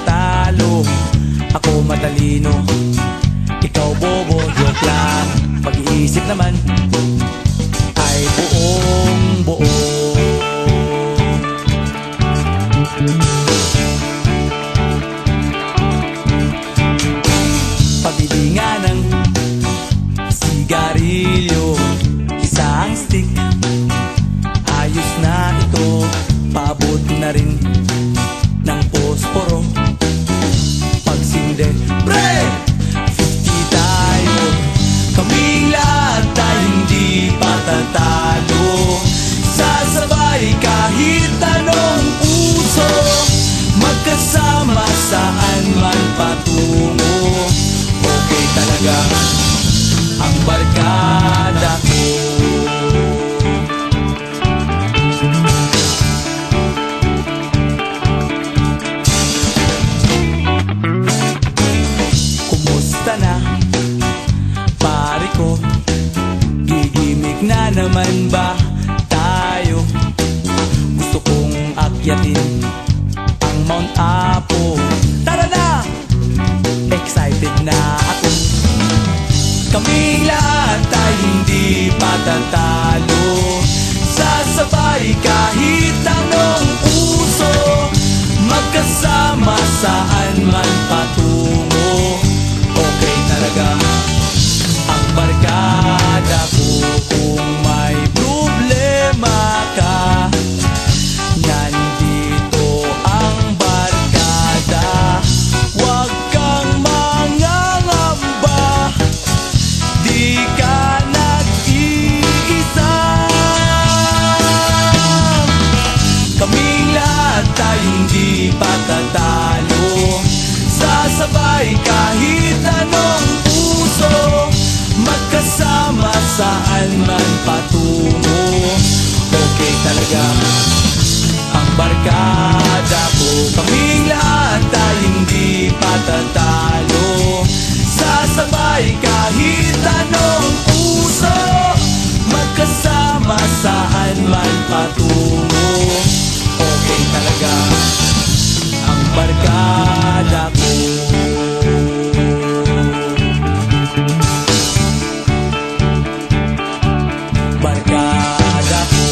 talo. Ako matalino, ikaw bobo, joke lang. Pag-iisip naman ay buong buo. Pabili nga ng sigarilyo, isang stick, ayos na ito. Paabot na rin ng posporo. Pagsinde, pre! 50 tayo, kaming lahat ay hindi patatalo. Sasabay kahit anong puso, magkasama saan man patungo. Okay talaga ang barkada ko. Kumusta na, pare ko? Gigimik na naman ba tayo? Gusto kong akyatin ang Mount Apo. Tara na! Excited na ako. Kaming lahat ay hindi patatalo. Sasabay kahit anong puso, magkasama saan man patungo. Okay talaga ang barkada ko. Kung may problema ka, nandito ang barkada. Huwag kang mangangamba, di ka nag-iisa. Kaming lahat ay hindi patatalo. Sasabay kahit anong puso, magkasama saan man patungo. Okay talaga ang barkada ko. Kaming lahat ay hindi patatalo. Sasabay kahit anong puso, magkasama saan man patungo. Okay talaga ang barkada ko. Barkada ko.